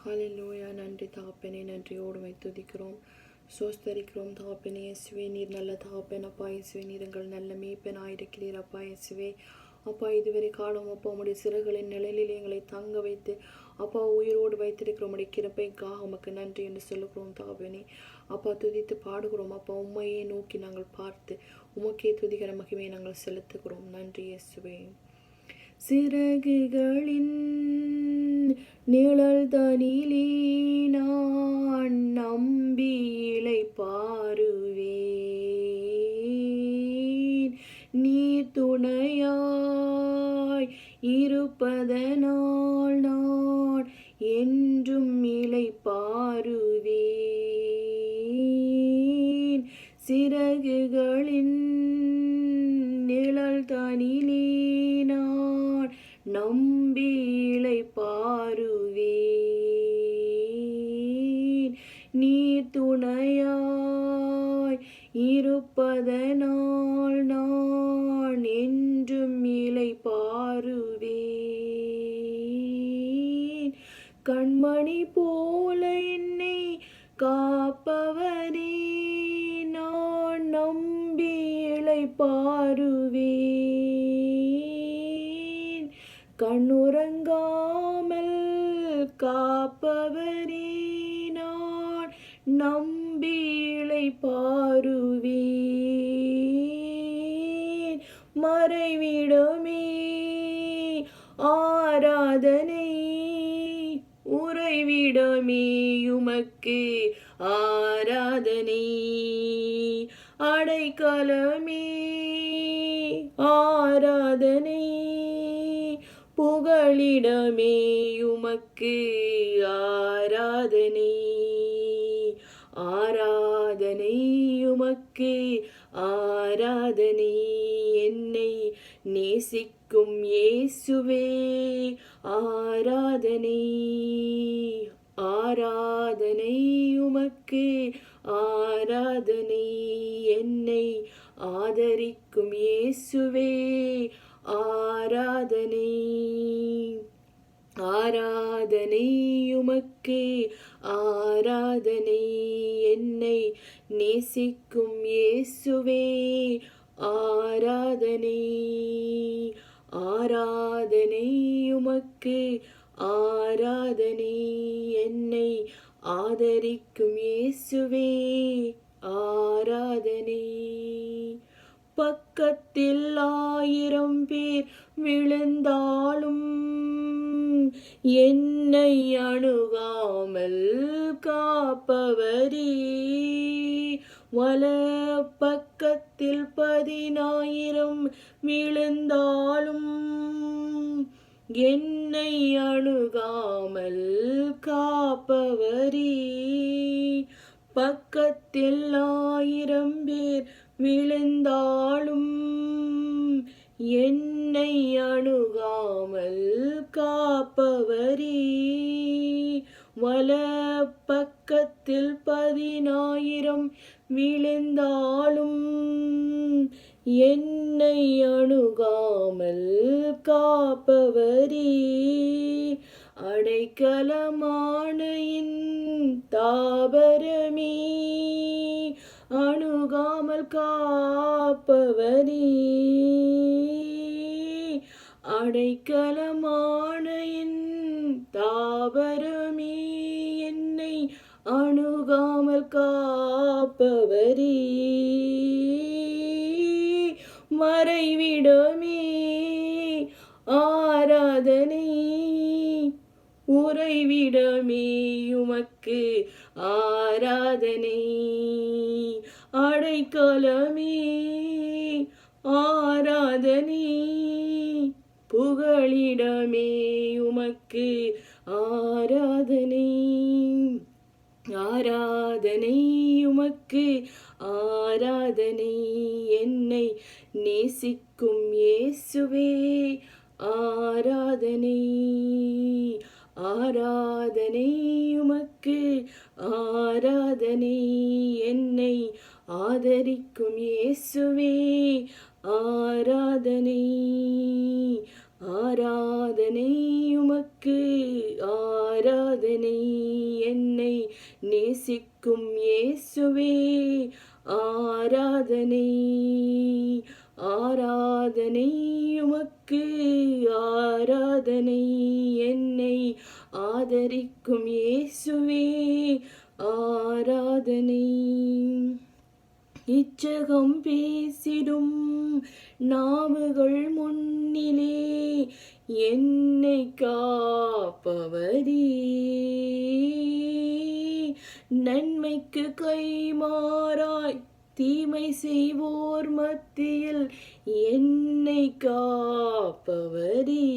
ஹalleluya. நன்றி தகப்பனே, நன்றியோடு துதிக்கிறோம், சோஸ்தரிக்கிறோம் தகப்பனே. இயேசுவே, நீர் நல்ல தகப்பன் அப்பா. இயேசுவே, நீர் எங்கள் நல்ல மேய்ப்பனாயிருக்கிறீர் அப்பா. இயேசுவே அப்பா, இதுவரை காலம் அப்பா உம்முடைய சிறகுகளின் நிழலில் எங்களை தங்க வைத்து அப்பா உயிரோடு வைத்திருக்கிறோம். உம்முடைய கிருபைக்காக உமக்கு நன்றி என்று சொல்லுகிறோம் தகப்பனே. அப்பா, துதித்து பாடுகிறோம் அப்பா. உம்மையே நோக்கி நாங்கள் பார்த்து உமக்கே துதிக்கிற மகிமையை நாங்கள் செலுத்துகிறோம். நன்றி இயேசுவே. சிறகுகளின் நிழல் தனிலே நான் நம்பி இளைப்பாறுவேன். நீர் துணையாய் இருப்பதனால் நான் என்றும் இளைப்பாறுவேன். சிறகுகளின் நிழல் தனிலே நான் நம்பி இளைப்பாறுவேன். நீர் துணையாய் இருப்பதனால் நான் என்றும் இளைப்பாறுவேன். கண்மணி போல என்னை காப்பவரே, நான் நம்பி இளைப்பாறுவேன். கண்ணுறங்காமல் காப்பவரே, நான் நம்பி இளைப்பாறுவேன். மறைவிடமே ஆராதனை, உறைவிடமே உமக்கு ஆராதனை. அடைக்கலமே ஆராதனை, புகழிடமே உமக்கு ஆராதனை. ஆராதனை உமக்கு ஆராதனை. என்னை நேசிக்கும் இயேசுவே ஆராதனை. ஆராதனை உமக்கு ஆராதனை. என்னை ஆதரிக்கும் இயேசுவே ஆராதனை. ஆராதனை உமக்கு ஆராதனை. என்னை நேசிக்கும் இயேசுவே ஆராதனை. ஆராதனை உமக்கு ஆராதனை. என்னை ஆதரிக்கும் இயேசுவே ஆராதனை. பக்கத்தில் 1000 பேர் விழுந்தாலும் என்னை அணுகாமல் காப்பவரே, வலப்பக்கத்தில் 10,000 விழுந்தாலும் என்னை அணுகாமல் காப்பவரே. பக்கத்தில் 1000 பேர் விழுந்தாலும் என்னை அணுகாமல் காப்பவரே, வலப்பக்கத்தில் 10,000 விழுந்தாலும் என்னை அணுகாமல் காப்பவரே. அடைக்கலமான என் தாபரமே, அணுகாமல் காப்பவரே. அடைக்கலமான என் தாபரமே, என்னை அணுகாமல் காப்பவரே. மறைவிடமே ஆராதனை, உறைவிடமே உமக்கு ஆராதனை. அடைக்கலமே ஆராதனை, புகழிடமே உமக்கு ஆராதனை. ஆராதனை உமக்கு ஆராதனை. என்னை நேசிக்கும் இயேசுவே ஆராதனை. ஆராதனை உமக்கு ஆராதனை. என்னை ஆதரிக்கும் இயேசுவே ஆராதனை. ஆராதனை உமக்கு உமக்கு ஆராதனை. என்னை நேசிக்கும் இயேசுவே ஆராதனை. ஆராதனை உமக்கு ஆராதனை. என்னை ஆதரிக்கும் இயேசுவே ஆராதனை. இச்சகம் பேசிடும் நாவுகள் முன்னிலே என்னை காப்பவரே. நன்மைக்கு கைமாறாய் தீமை செய்வோர் மத்தியில் என்னை காப்பவரே.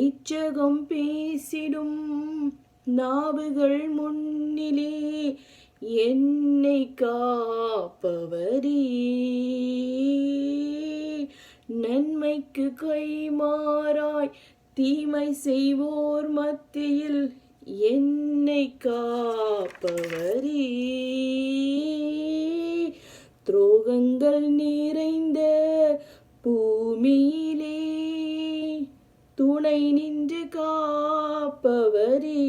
இச்சகம் பேசிடும் நாவுகள் முன்னிலே என்னை காப்பவரே. நன்மைக்கு கைமாறாய் தீமை செய்வோர் மத்தியில் என்னை காப்பவரே. துரோகங்கள் நிறைந்த பூமியிலே துணை நின்று காப்பவரே.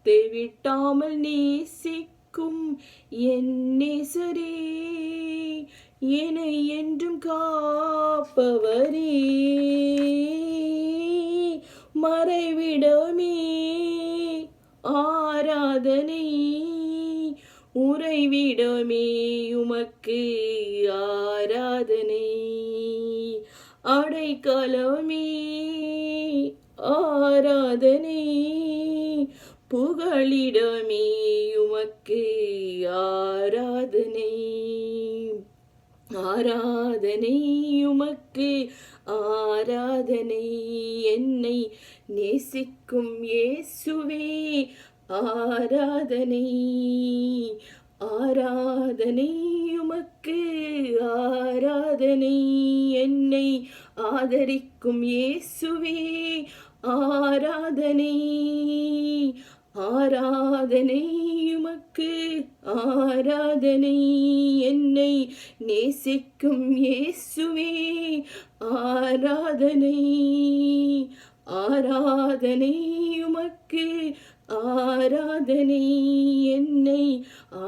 தேவிட்டாமல் நேசிக்கும் என் நேசரே என்னை என்றும் காப்பவரே. மறைவிடமே ஆராதனை. உறைவிடமே உமக்கு ஆராதனை. அடைக்கலமே ஆராதனை. புகழிடமே உமக்கு ஆராதனை. ஆராதனை உமக்கு ஆராதனை. என்னை நேசிக்கும் இயேசுவே ஆராதனை. ஆராதனை உமக்கு ஆராதனை. என்னை ஆதரிக்கும் இயேசுவே ஆராதனை. ஆராதனை உமக்கு ஆராதனை. என்னை நேசிக்கும் இயேசுவே ஆராதனை. ஆராதனை உமக்கு ஆராதனை. என்னை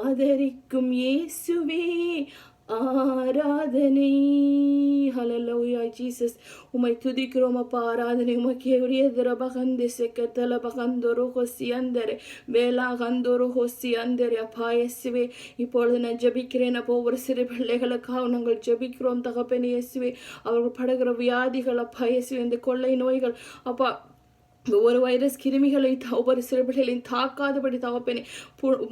ஆதரிக்கும் இயேசுவே ஆராதனை. ஹல்லேலூயா ஜீசஸ். உம்மை துதிக்கிறோம் அப்பா. ஆராதனை உமக்கே உரியது. பகந்து செக்கத்தல பகந்தொரு ஹொசி அந்தரே வேளா கந்தொரு ஹொசி அந்தரே. அப்பா இயேசுவே, இப்பொழுது நான் ஜெபிக்கிறேன் அப்போ. ஒவ்வொரு சிறு பிள்ளைகளுக்காக நாங்கள் ஜெபிக்கிறோம் தகப்பனே இயேசுவே. அவர்கள் படுகிற வியாதிகள் அப்பா இயேசுவே, இந்த கொள்ளை நோய்கள் அப்பா, ஒவ்வொரு வைரஸ் கிருமிகளை ஒவ்வொரு சிறுபிள்ளைகளையும் தாக்காதபடி தகப்பனே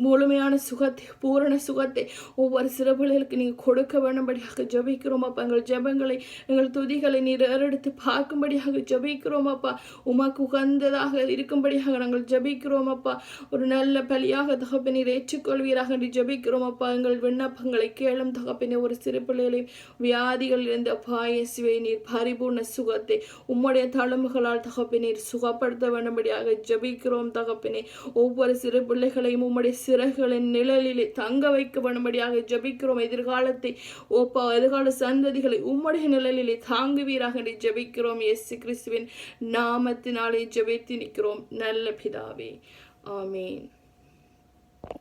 முழுமையான சுகத்தை, பூரண சுகத்தை ஒவ்வொரு சிறுபிள்ளைகளுக்கு நீங்கள் கொடுக்க வேண்டும்படியாக ஜெபிக்கிறோம் அப்பா. எங்கள் ஜெபங்களை, எங்கள் துதிகளை நீர் ஏறெடுத்து பார்க்கும்படியாக ஜெபிக்கிறோம் அப்பா. உமக்கு உகந்ததாக இருக்கும்படியாக நாங்கள் ஜெபிக்கிறோம் அப்பா. ஒரு நல்ல பலியாக தகப்பனை ஏற்றுக்கொள்வீராக என்று ஜெபிக்கிறோம் அப்பா. எங்கள் விண்ணப்பங்களை கேளும் தகப்பனே. ஒரு சிறு பிள்ளைகளையும் வியாதிகள் இருந்து அப்பா இயேசுவே நீர் பரிபூர்ண சுகத்தை உம்முடைய தழும்புகளால் தகப்பனே சுகப்படுத்த வேண்டும்படியாக ஜெபிக்கிறோம் தகப்பனே. ஒவ்வொரு சிறு பிள்ளைகளையும் உம்முடைய சிறகுகளின் நிழலிலே தங்க வைக்க வேண்டும்படியாக ஜெபிக்கிறோம். எதிர்காலத்தை ஓப்பா, எதிர்கால சந்ததிகளை உம்முடைய நிழலிலே தாங்குவீராக என்று ஜெபிக்கிறோம். இயேசு கிறிஸ்துவின் நாமத்தினாலே ஜெபித்து நிற்கிறோம் நல்ல பிதாவே. ஆமேன்.